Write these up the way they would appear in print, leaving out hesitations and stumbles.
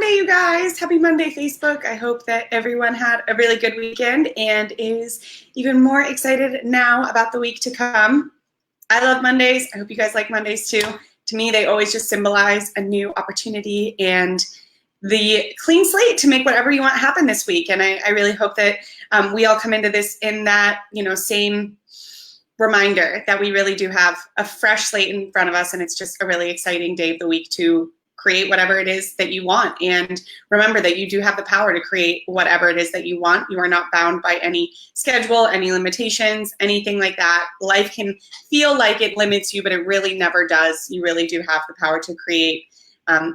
Monday, you guys. Happy Monday, Facebook. I hope that everyone had a really good weekend and is even more excited now about the week to come. I love Mondays. I hope you guys like Mondays too. To me, they always just symbolize a new opportunity and the clean slate to make whatever you want happen this week. And I really hope that we all come into this in that, same reminder that we really do have a fresh slate in front of us, and it's just a really exciting day of the week to create whatever it is that you want. And remember that you do have the power to create whatever it is that you want. You are not bound by any schedule, any limitations, anything like that. Life can feel like it limits you, but it really never does. You really do have the power to create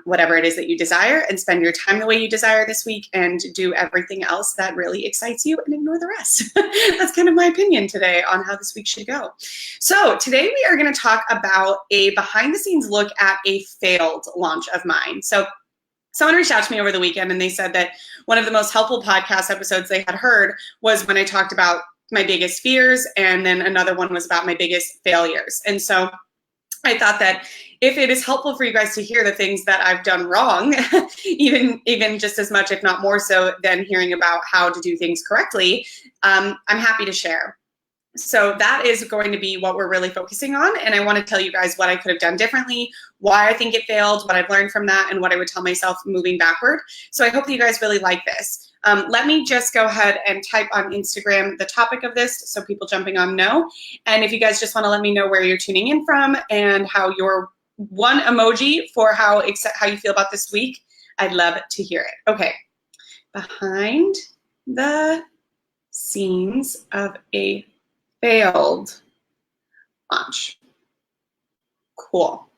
whatever it is that you desire and spend your time the way you desire this week and do everything else that really excites you and ignore the rest. That's kind of my opinion today on how this week should go. So today we are going to talk about a behind the scenes look at a failed launch of mine. So someone reached out to me over the weekend and they said that one of the most helpful podcast episodes they had heard was when I talked about my biggest fears, and then another one was about my biggest failures. And so I thought that if it is helpful for you guys to hear the things that I've done wrong, even just as much, if not more so, than hearing about how to do things correctly, I'm happy to share. So that is going to be what we're really focusing on. And I want to tell you guys what I could have done differently, why I think it failed, what I've learned from that, and what I would tell myself moving backward. So I hope that you guys really like this. Let me just go ahead and type on Instagram the topic of this so people jumping on know. And if you guys just want to let me know where you're tuning in from and how your one emoji for how you feel about this week, I'd love to hear it. Okay, behind the scenes of a failed launch. Cool.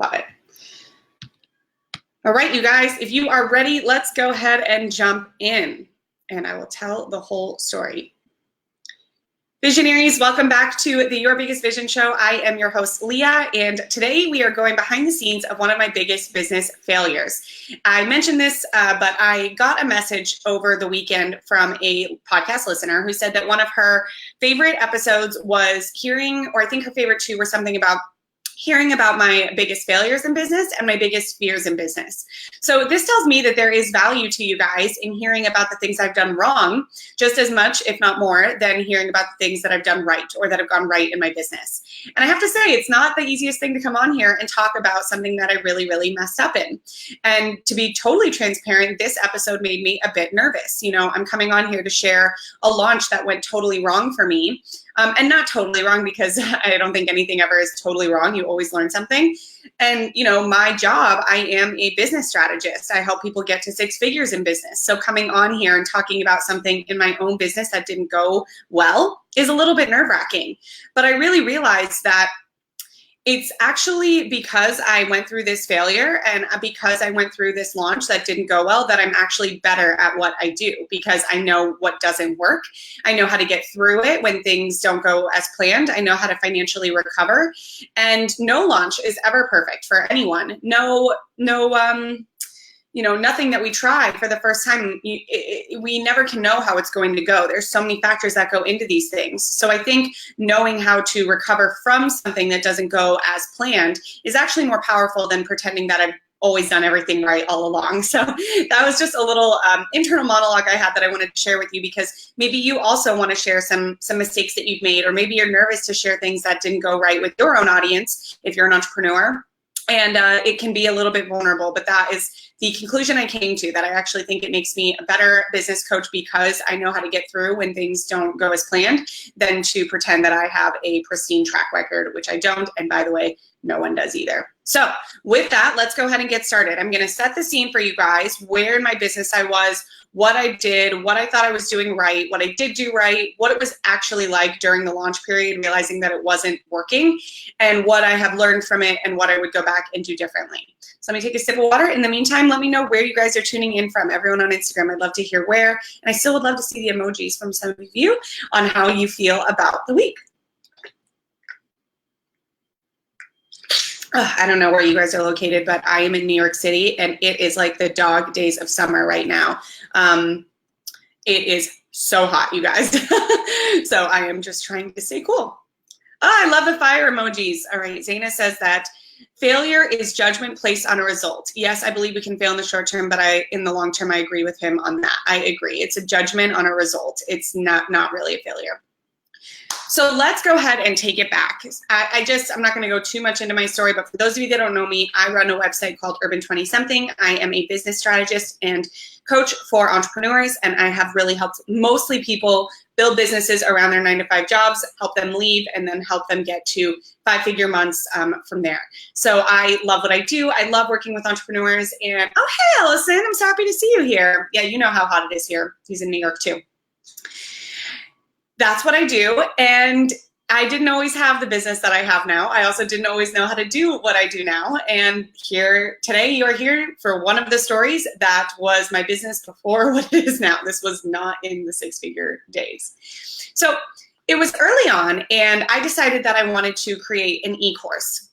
Love it. All right, you guys, if you are ready, let's go ahead and jump in, and I will tell the whole story. Visionaries, welcome back to the Your Biggest Vision Show. I am your host, Leah, and today we are going behind the scenes of one of my biggest business failures. I mentioned this, but I got a message over the weekend from a podcast listener who said that one of her favorite episodes was hearing, or I think her favorite two were something about hearing about my biggest failures in business and my biggest fears in business. So this tells me that there is value to you guys in hearing about the things I've done wrong, just as much, if not more, than hearing about the things that I've done right or that have gone right in my business. And I have to say, it's not the easiest thing to come on here and talk about something that I really, really messed up in. And to be totally transparent, this episode made me a bit nervous. I'm coming on here to share a launch that went totally wrong for me. And not totally wrong, because I don't think anything ever is totally wrong. You always learn something. And, my job, I am a business strategist. I help people get to 6 figures in business. So coming on here and talking about something in my own business that didn't go well is a little bit nerve-wracking. But I really realized that it's actually because I went through this failure and because I went through this launch that didn't go well that I'm actually better at what I do, because I know what doesn't work. I know how to get through it when things don't go as planned. I know how to financially recover. And no launch is ever perfect for anyone. Nothing that we try for the first time, we never can know how it's going to go. There's so many factors that go into these things. So I think knowing how to recover from something that doesn't go as planned is actually more powerful than pretending that I've always done everything right all along. So that was just a little internal monologue I had that I wanted to share with you, because maybe you also want to share some mistakes that you've made, or maybe you're nervous to share things that didn't go right with your own audience if you're an entrepreneur. And it can be a little bit vulnerable, but that is the conclusion I came to, that I actually think it makes me a better business coach because I know how to get through when things don't go as planned, than to pretend that I have a pristine track record, which I don't. And by the way, no one does either. So with that, let's go ahead and get started. I'm going to set the scene for you guys, where in my business I was, what I did, what I thought I was doing right, what I did do right, what it was actually like during the launch period, realizing that it wasn't working, and what I have learned from it and what I would go back and do differently. So let me take a sip of water. In the meantime, let me know where you guys are tuning in from. Everyone on Instagram, I'd love to hear where. And I still would love to see the emojis from some of you on how you feel about the week. I don't know where you guys are located, but I am in New York City, and it is like the dog days of summer right now. It is so hot, you guys. So I am just trying to stay cool. Oh, I love the fire emojis. All right, Zaina says that failure is judgment placed on a result. Yes, I believe we can fail in the short term, but in the long term, I agree with him on that. I agree. It's a judgment on a result. It's not really a failure. So let's go ahead and take it back. I'm not going to go too much into my story, but for those of you that don't know me, I run a website called Urban 20 Something. I am a business strategist and coach for entrepreneurs, and I have really helped mostly people build businesses around their 9-to-5 jobs, help them leave, and then help them get to 5-figure months from there. So I love what I do. I love working with entrepreneurs. And oh, hey, Allison, I'm so happy to see you here. Yeah, you know how hot it is here. He's in New York too. That's what I do. And I didn't always have the business that I have now. I also didn't always know how to do what I do now. And here today, you are here for one of the stories that was my business before what it is now. This was not in the 6-figure days. So it was early on, and I decided that I wanted to create an e-course.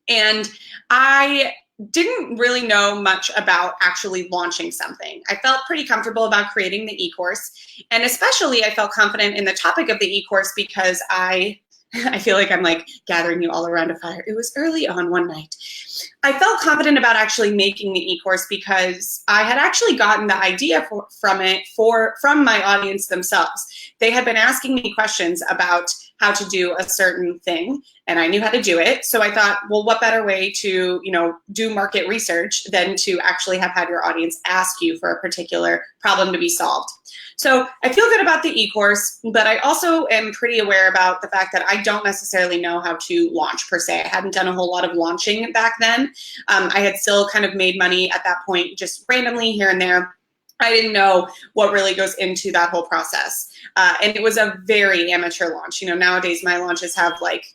And I didn't really know much about actually launching something. I felt pretty comfortable about creating the e-course, and especially I felt confident in the topic of the e-course because I feel like I'm like gathering you all around a fire. It was early on one night. I felt confident about actually making the e-course because I had actually gotten the idea from my audience themselves. They had been asking me questions about how to do a certain thing, and I knew how to do it. So I thought, well, what better way to, do market research than to actually have had your audience ask you for a particular problem to be solved. So I feel good about the e-course, but I also am pretty aware about the fact that I don't necessarily know how to launch per se. I hadn't done a whole lot of launching back then. I had still kind of made money at that point, just randomly here and there. I didn't know what really goes into that whole process. And it was a very amateur launch. Nowadays my launches have like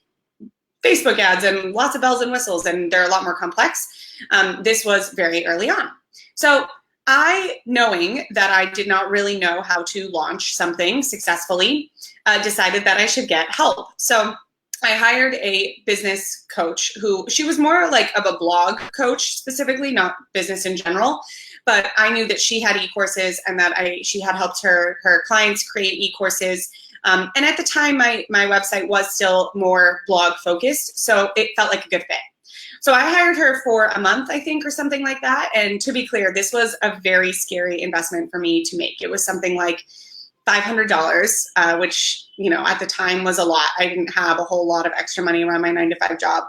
Facebook ads and lots of bells and whistles, and they're a lot more complex. This was very early on. So knowing that I did not really know how to launch something successfully, decided that I should get help. So I hired a business coach she was more like of a blog coach specifically, not business in general. But I knew that she had e-courses and that she had helped her clients create e-courses. And at the time, my website was still more blog focused, so it felt like a good fit. So I hired her for a month, I think, or something like that. And to be clear, this was a very scary investment for me to make. It was something like $500, which, at the time was a lot. I didn't have a whole lot of extra money around my 9-to-5 job.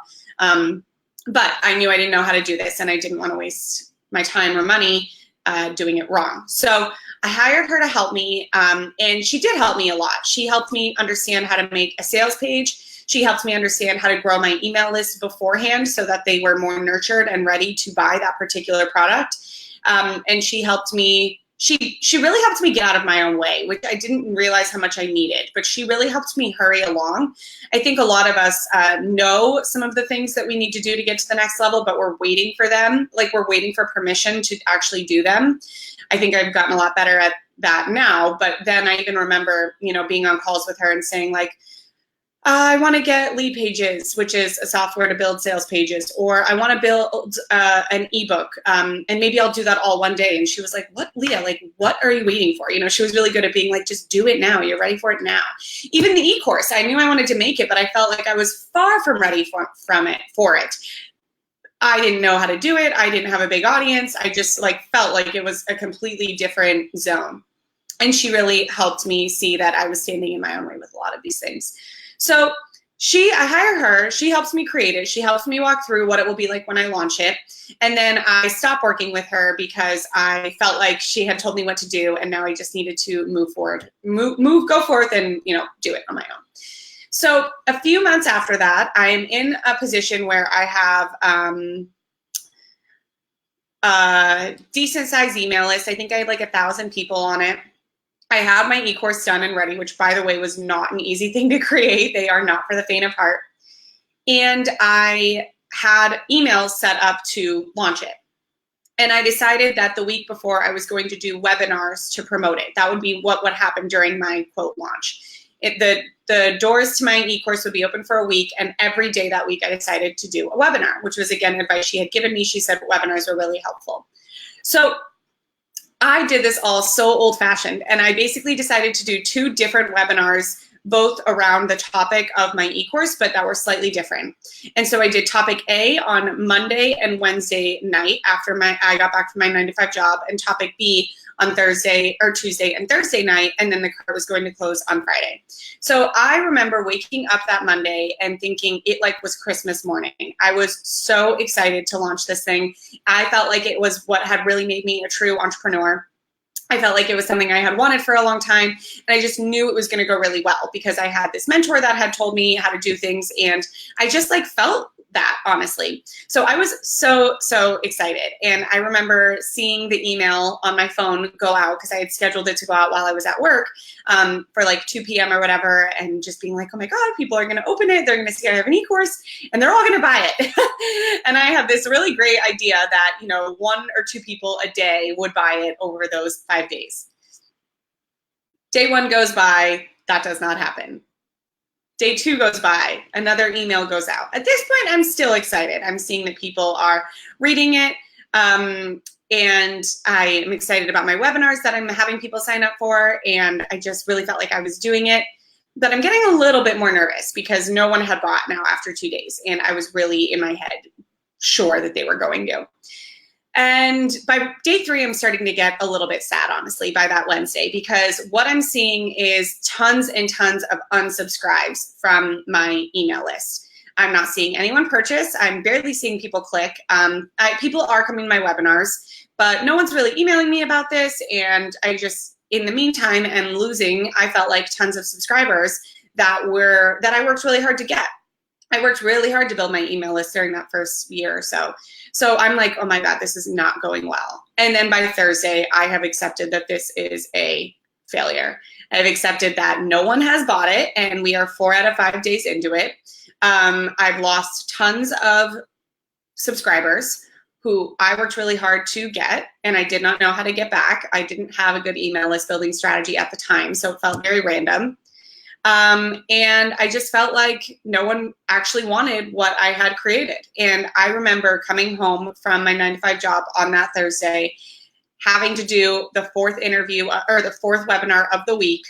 But I knew I didn't know how to do this, and I didn't want to waste my time or money doing it wrong. So I hired her to help me, and she did help me a lot. She helped me understand how to make a sales page. She helped me understand how to grow my email list beforehand so that they were more nurtured and ready to buy that particular product. And she helped me, she really helped me get out of my own way, which I didn't realize how much I needed, but she really helped me hurry along. I think a lot of us know some of the things that we need to do to get to the next level, but we're waiting for them. Like we're waiting for permission to actually do them. I think I've gotten a lot better at that now, but then I even remember, being on calls with her and saying like, I want to get lead pages, which is a software to build sales pages, or I want to build an ebook, and maybe I'll do that all one day. And she was like, what, Leah, like, what are you waiting for? She was really good at being like, just do it now. You're ready for it now. Even the e-course, I knew I wanted to make it, but I felt like I was far from ready for it. I didn't know how to do it. I didn't have a big audience. I just felt like it was a completely different zone. And she really helped me see that I was standing in my own way with a lot of these things. So I hire her, she helps me create it. She helps me walk through what it will be like when I launch it. And then I stopped working with her because I felt like she had told me what to do. And now I just needed to go forth and, do it on my own. So a few months after that, I am in a position where I have a decent sized email list. I think I had like 1,000 people on it. I have my e-course done and ready, which by the way was not an easy thing to create. They are not for the faint of heart. And I had emails set up to launch it. And I decided that the week before I was going to do webinars to promote it. That would be what would happen during my quote launch. The doors to my e-course would be open for a week, and every day that week I decided to do a webinar, which was again advice she had given me. She said webinars were really helpful. So I did this all so old-fashioned, and I basically decided to do 2 different webinars both around the topic of my e-course, but that were slightly different. And so I did topic A on Monday and Wednesday night after I got back from my 9-to-5 job, and topic B on Thursday or Tuesday and Thursday night, and then the cart was going to close on Friday. So I remember waking up that Monday and thinking it like was Christmas morning. I was so excited to launch this thing. I felt like it was what had really made me a true entrepreneur. I felt like it was something I had wanted for a long time, and I just knew it was going to go really well because I had this mentor that had told me how to do things, and I just like felt that, honestly. So I was so excited. And I remember seeing the email on my phone go out because I had scheduled it to go out while I was at work for like 2 p.m. or whatever, and just being like, oh my God, people are going to open it. They're going to see I have an e-course and they're all going to buy it. And I had this really great idea that, 1 or 2 people a day would buy it over those 5 days. Day 1 goes by, that does not happen. Day 2 goes by, another email goes out. At this point, I'm still excited. I'm seeing that people are reading it, and I am excited about my webinars that I'm having people sign up for, and I just really felt like I was doing it. But I'm getting a little bit more nervous because no one had bought now after 2 days, and I was really in my head sure that they were going to. And by day 3, I'm starting to get a little bit sad, honestly, by that Wednesday, because what I'm seeing is tons and tons of unsubscribes from my email list. I'm not seeing anyone purchase. I'm barely seeing people click. People are coming to my webinars, but no one's really emailing me about this. And I just, in the meantime, am losing, I felt like, tons of subscribers that I worked really hard to get. I worked really hard to build my email list during that first year or so. So I'm like, oh my God, this is not going well. And then by Thursday, I have accepted that this is a failure. I've accepted that no one has bought it, and we are 4 out of 5 days into it. I've lost tons of subscribers who I worked really hard to get, and I did not know how to get back. I didn't have a good email list building strategy at the time, so it felt very random. And I just felt like no one actually wanted what I had created. And I remember coming home from my 9-to-5 job on that Thursday, having to do the 4th interview or the 4th webinar of the week,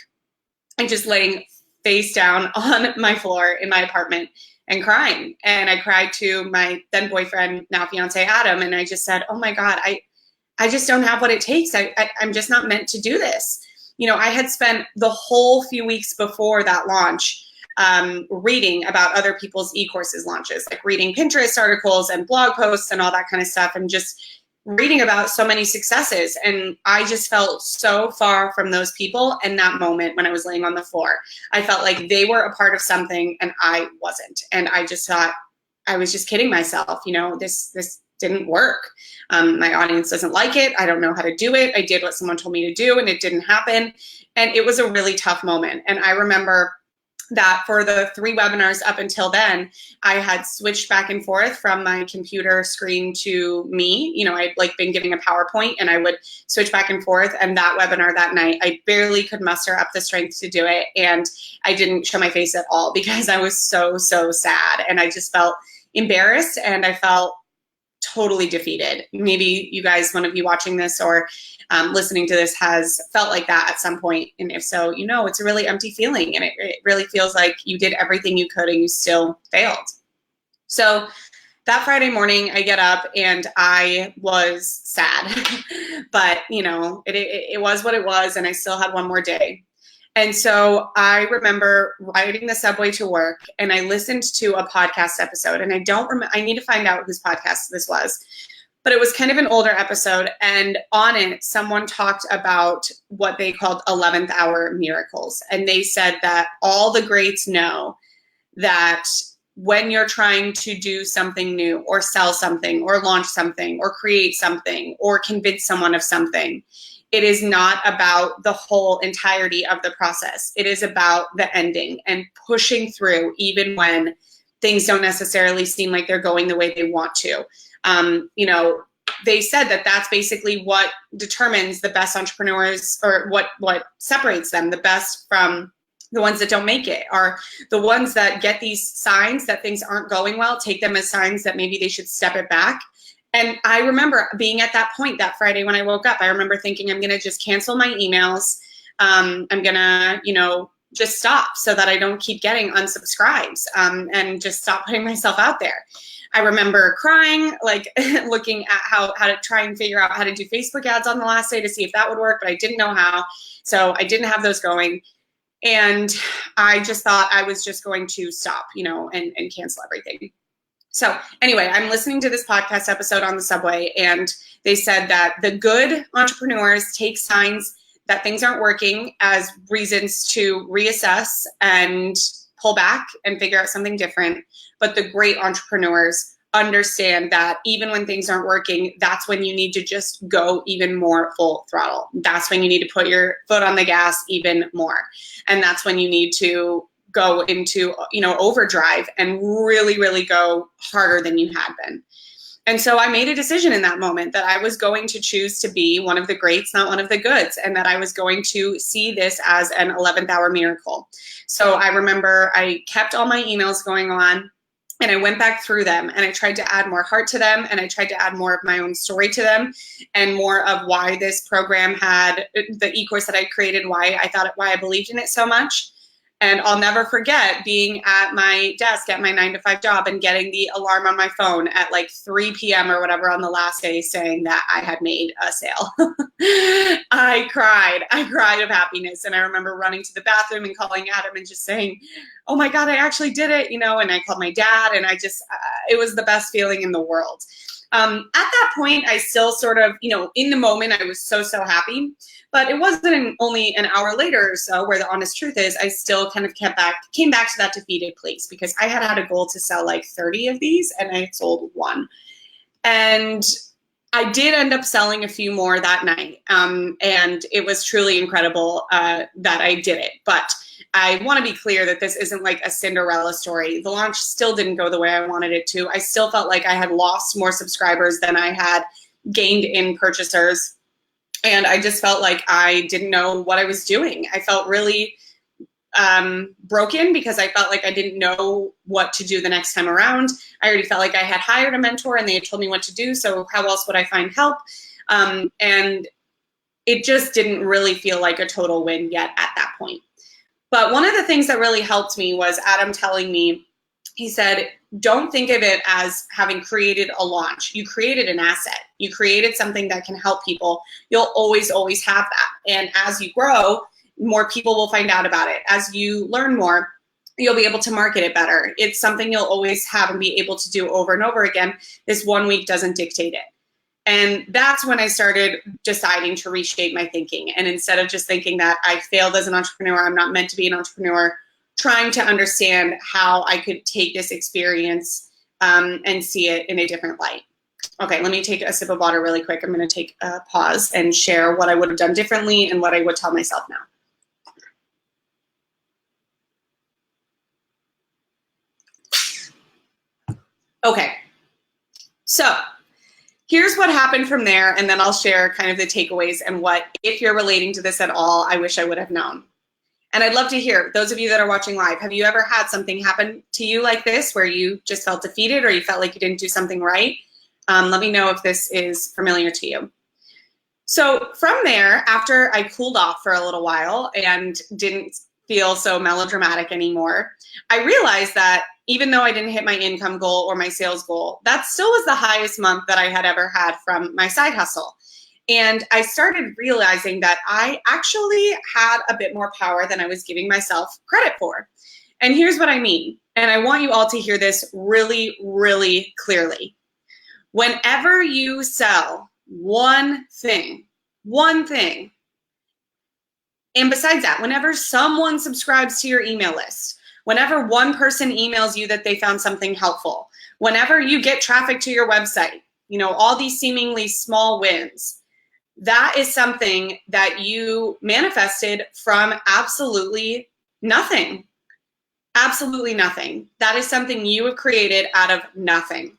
and just laying face down on my floor in my apartment and crying. And I cried to my then boyfriend, now fiance, Adam. And I just said, oh my God, I just don't have what it takes. I'm just not meant to do this. I had spent the whole few weeks before that launch reading about other people's e-courses launches, like reading Pinterest articles and blog posts and all that kind of stuff, and just reading about so many successes. And I just felt so far from those people in that moment when I was laying on the floor. I felt like they were a part of something and I wasn't. And I just thought I was just kidding myself. This didn't work. My audience doesn't like it. I don't know how to do it. I did what someone told me to do and it didn't happen. And it was a really tough moment. And I remember that for the 3 webinars up until then, I had switched back and forth from my computer screen to me. I'd like been giving a PowerPoint, and I would switch back and forth. And that webinar that night, I barely could muster up the strength to do it. And I didn't show my face at all because I was so sad. And I just felt embarrassed, and I felt totally defeated. Maybe you guys, one of you watching this or listening to this, has felt like that at some point. And if so, it's a really empty feeling, and it really feels like you did everything you could and you still failed. So that Friday morning, I get up and I was sad, but it was what it was, and I still had one more day. And so I remember riding the subway to work, and I listened to a podcast episode, and I need to find out whose podcast this was, but it was kind of an older episode. And on it, someone talked about what they called 11th hour miracles. And they said that all the greats know that when you're trying to do something new or sell something or launch something or create something or convince someone of something, it is not about the whole entirety of the process. It is about the ending and pushing through even when things don't necessarily seem like they're going the way they want to. They said that that's basically what determines the best entrepreneurs, or what separates them the best from the ones that don't make it, are the ones that get these signs that things aren't going well, take them as signs that maybe they should step it back. And I remember being at that point that Friday when I woke up. I remember thinking, I'm going to just cancel my emails. I'm going to, just stop so that I don't keep getting unsubscribes, and just stop putting myself out there. I remember crying, like looking at how to try and figure out how to do Facebook ads on the last day to see if that would work, but I didn't know how. So I didn't have those going. And I just thought I was just going to stop, and cancel everything. So anyway, I'm listening to this podcast episode on the subway, and they said that the good entrepreneurs take signs that things aren't working as reasons to reassess and pull back and figure out something different. But the great entrepreneurs understand that even when things aren't working, that's when you need to just go even more full throttle. That's when you need to put your foot on the gas even more. And that's when you need to go into, overdrive and really, really go harder than you had been. And so I made a decision in that moment that I was going to choose to be one of the greats, not one of the goods, and that I was going to see this as an 11th hour miracle. So I remember I kept all my emails going on, and I went back through them, and I tried to add more heart to them, and I tried to add more of my own story to them, and more of why this program had the e-course that I created, why I believed in it so much. And I'll never forget being at my desk at my 9-to-5 job and getting the alarm on my phone at like 3 p.m. or whatever on the last day saying that I had made a sale. I cried of happiness. And I remember running to the bathroom and calling Adam and just saying, oh my God, I actually did it, and I called my dad, and I just, it was the best feeling in the world. At that point, I still sort of, in the moment, I was so happy. But it wasn't only an hour later or so, where the honest truth is, I still kind of came back to that defeated place, because I had a goal to sell like 30 of these, and I had sold one. And I did end up selling a few more that night. And it was truly incredible that I did it. But I want to be clear that this isn't like a Cinderella story. The launch still didn't go the way I wanted it to. I still felt like I had lost more subscribers than I had gained in purchasers. And I just felt like I didn't know what I was doing. I felt really broken, because I felt like I didn't know what to do the next time around. I already felt like I had hired a mentor and they had told me what to do. So how else would I find help? And it just didn't really feel like a total win yet at that point. But one of the things that really helped me was Adam telling me, he said, don't think of it as having created a launch. You created an asset. You created something that can help people. You'll always have that. And as you grow, more people will find out about it. As you learn more, you'll be able to market it better. It's something you'll always have and be able to do over and over again. This 1 week doesn't dictate it. And that's when I started deciding to reshape my thinking. And instead of just thinking that I failed as an entrepreneur, I'm not meant to be an entrepreneur, trying to understand how I could take this experience and see it in a different light. Okay, let me take a sip of water really quick. I'm going to take a pause and share what I would have done differently and what I would tell myself now. Okay, so here's what happened from there, and then I'll share kind of the takeaways and what, if you're relating to this at all, I wish I would have known. And I'd love to hear, those of you that are watching live, have you ever had something happen to you like this, where you just felt defeated or you felt like you didn't do something right? Let me know if this is familiar to you. So from there, after I cooled off for a little while and didn't feel so melodramatic anymore, I realized that even though I didn't hit my income goal or my sales goal, that still was the highest month that I had ever had from my side hustle. And I started realizing that I actually had a bit more power than I was giving myself credit for. And here's what I mean. And I want you all to hear this really, really clearly. Whenever you sell one thing, and besides that, whenever someone subscribes to your email list, whenever one person emails you that they found something helpful, whenever you get traffic to your website, all these seemingly small wins, that is something that you manifested from absolutely nothing. Absolutely nothing. That is something you have created out of nothing.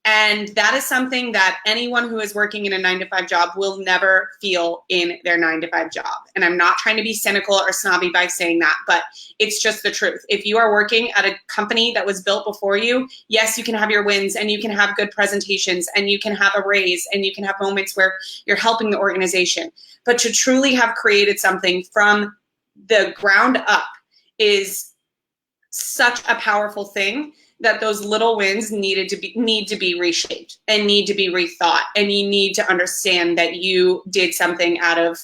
And that is something that anyone who is working in a 9-to-5 job will never feel in their 9-to-5 job. And I'm not trying to be cynical or snobby by saying that, but it's just the truth. If you are working at a company that was built before you, yes, you can have your wins and you can have good presentations and you can have a raise and you can have moments where you're helping the organization. But to truly have created something from the ground up is such a powerful thing that those little wins need to be reshaped and need to be rethought. And you need to understand that you did something out of,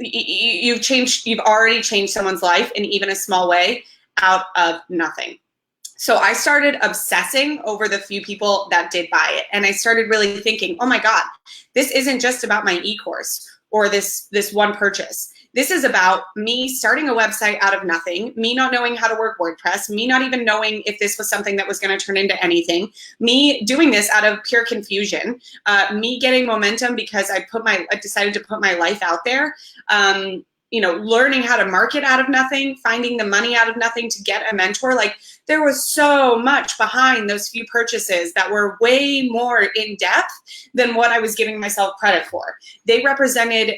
you've already changed someone's life in even a small way out of nothing. So I started obsessing over the few people that did buy it. And I started really thinking, oh my God, this isn't just about my e-course or this one purchase. This is about me starting a website out of nothing, me not knowing how to work WordPress, me not even knowing if this was something that was going to turn into anything, me doing this out of pure confusion, me getting momentum because I decided to put my life out there, learning how to market out of nothing, finding the money out of nothing to get a mentor. Like, there was so much behind those few purchases that were way more in depth than what I was giving myself credit for. They represented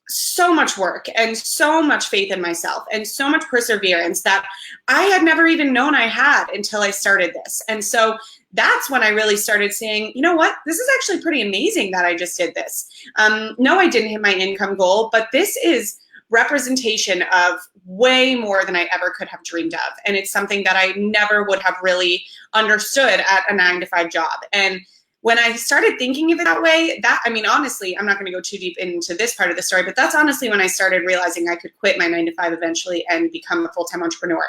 so much work and so much faith in myself and so much perseverance that I had never even known I had until I started this. And so that's when I really started saying, you know what, this is actually pretty amazing that I just did this. No, I didn't hit my income goal, but this is representation of way more than I ever could have dreamed of. And it's something that I never would have really understood at a 9-to-5 job. And when I started thinking of it that way, honestly, I'm not going to go too deep into this part of the story, but that's honestly when I started realizing I could quit my 9-to-5 eventually and become a full-time entrepreneur.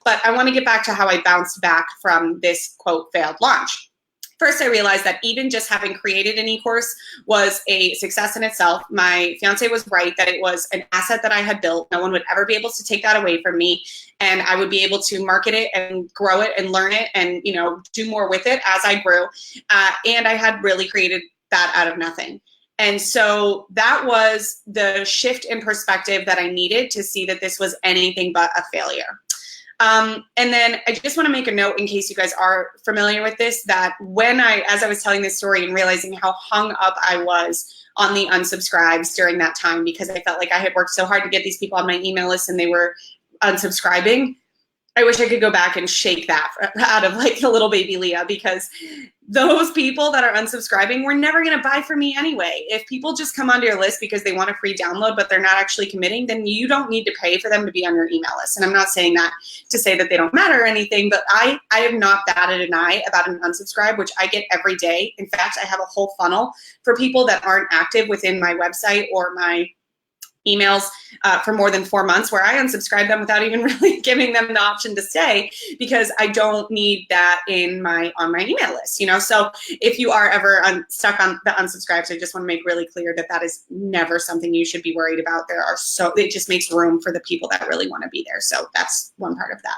But I want to get back to how I bounced back from this, quote, failed launch. First, I realized that even just having created an e-course was a success in itself. My fiance was right that it was an asset that I had built. No one would ever be able to take that away from me. And I would be able to market it and grow it and learn it and, do more with it as I grew. And I had really created that out of nothing. And so that was the shift in perspective that I needed to see that this was anything but a failure. And then I just want to make a note in case you guys are familiar with this, that as I was telling this story and realizing how hung up I was on the unsubscribes during that time, because I felt like I had worked so hard to get these people on my email list and they were unsubscribing, I wish I could go back and shake that out of like the little baby Leah, because those people that are unsubscribing were never going to buy from me anyway. If people just come onto your list because they want a free download, but they're not actually committing, then you don't need to pay for them to be on your email list. And I'm not saying that to say that they don't matter or anything, but I have not batted an eye about an unsubscribe, which I get every day. In fact, I have a whole funnel for people that aren't active within my website or my emails for more than 4 months, where I unsubscribe them without even really giving them the option to stay, because I don't need that on my email list, So if you are ever stuck on the unsubscribes, I just want to make really clear that is never something you should be worried about. It just makes room for the people that really want to be there. So that's one part of that.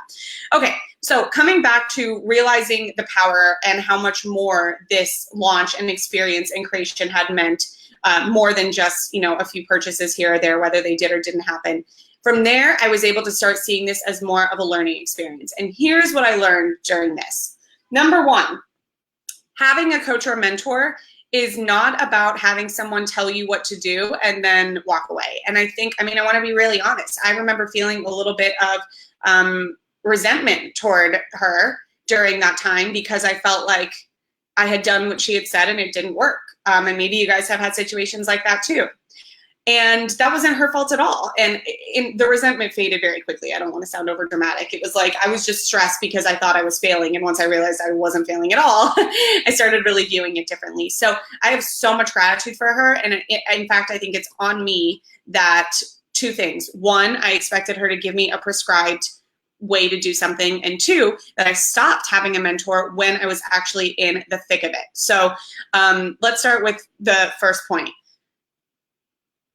Okay, so coming back to realizing the power and how much more this launch and experience and creation had meant, more than just, a few purchases here or there, whether they did or didn't happen. From there, I was able to start seeing this as more of a learning experience. And here's what I learned during this. Number one, having a coach or mentor is not about having someone tell you what to do and then walk away. And I want to be really honest. I remember feeling a little bit of resentment toward her during that time, because I felt like I had done what she had said and it didn't work. And maybe you guys have had situations like that too. And that wasn't her fault at all. And the resentment faded very quickly. I don't want to sound over dramatic. It was like I was just stressed because I thought I was failing. And once I realized I wasn't failing at all, I started really viewing it differently. So I have so much gratitude for her. And in fact, I think it's on me that two things. One, I expected her to give me a prescribed way to do something, and two, that I stopped having a mentor when I was actually in the thick of it. So let's start with the first point.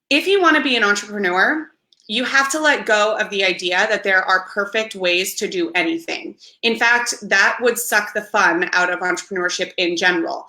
If you want to be an entrepreneur, you have to let go of the idea that there are perfect ways to do anything. In fact, that would suck the fun out of entrepreneurship in general.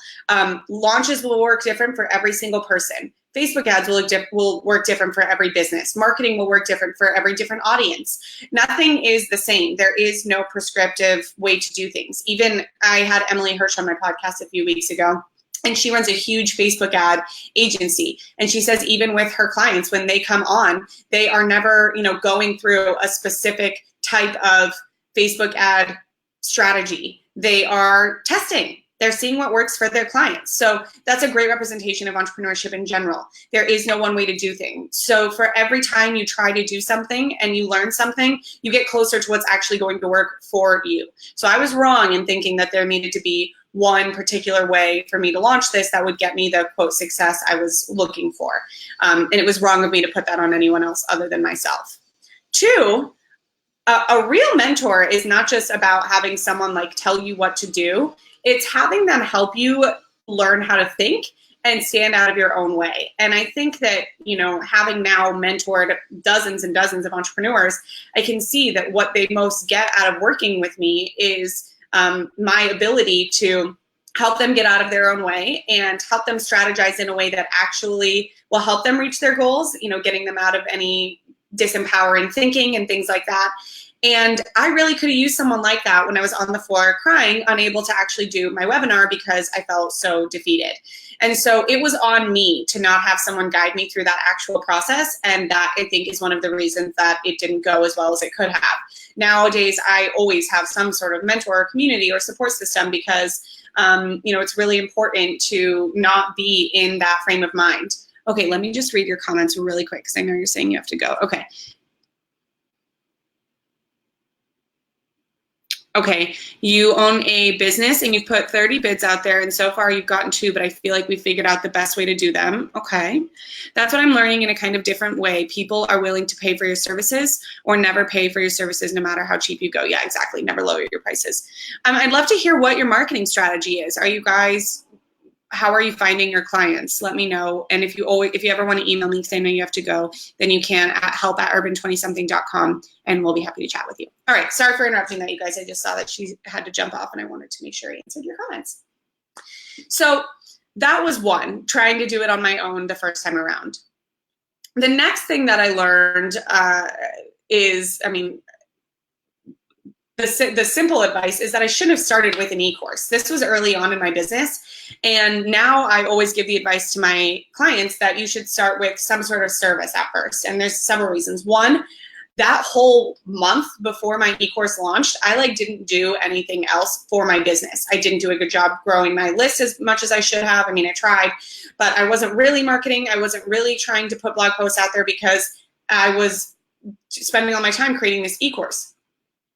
Launches will work different for every single person. Facebook ads will work different for every business. Marketing will work different for every different audience. Nothing is the same. There is no prescriptive way to do things. Even I had Emily Hirsch on my podcast a few weeks ago, and she runs a huge Facebook ad agency. And she says even with her clients, when they come on, they are never, going through a specific type of Facebook ad strategy. They are testing. They're seeing what works for their clients. So that's a great representation of entrepreneurship in general. There is no one way to do things. So for every time you try to do something and you learn something, you get closer to what's actually going to work for you. So I was wrong in thinking that there needed to be one particular way for me to launch this that would get me the quote success I was looking for. And it was wrong of me to put that on anyone else other than myself. Two, a real mentor is not just about having someone like tell you what to do. It's having them help you learn how to think and stand out of your own way. And I think that, you know, having now mentored dozens and dozens of entrepreneurs, I can see that what they most get out of working with me is my ability to help them get out of their own way and help them strategize in a way that actually will help them reach their goals, you know, getting them out of any disempowering thinking and things like that. And I really could have used someone like that when I was on the floor crying, unable to actually do my webinar because I felt so defeated. And so it was on me to not have someone guide me through that actual process. And that, I think, is one of the reasons that it didn't go as well as it could have. Nowadays, I always have some sort of mentor or community or support system because, you know, it's really important to not be in that frame of mind. Okay, let me just read your comments really quick because I know you're saying you have to go. Okay. Okay, you own a business and you've put 30 bids out there and so far you've gotten 2, but I feel like we figured out the best way to do them. Okay, that's what I'm learning in a kind of different way. People are willing to pay for your services or never pay for your services no matter how cheap you go. Yeah, exactly, never lower your prices. I'd love to hear what your marketing strategy is. Are you guys, how are you finding your clients? Let me know. And if you ever want to email me because I know you have to go, then you can at help@urban20something.com and we'll be happy to chat with you. All right, sorry for interrupting that, you guys. I just saw that she had to jump off and I wanted to make sure I answered your comments. So that was one, trying to do it on my own the first time around. The next thing that I learned is, I mean, the simple advice is that I shouldn't have started with an e-course. This was early on in my business. And now I always give the advice to my clients that you should start with some sort of service at first. And there's several reasons. One, that whole month before my e-course launched, I didn't do anything else for my business. I didn't do a good job growing my list as much as I should have. I mean, I tried, but I wasn't really marketing. I wasn't really trying to put blog posts out there because I was spending all my time creating this e-course.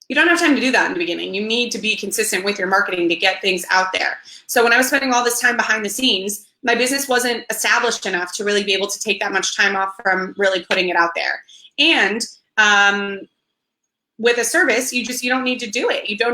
You don't have time to do that in the beginning. You need to be consistent with your marketing to get things out there. So when I was spending all this time behind the scenes, my business wasn't established enough to really be able to take that much time off from really putting it out there. And with a service, you don't need to do it. You don't need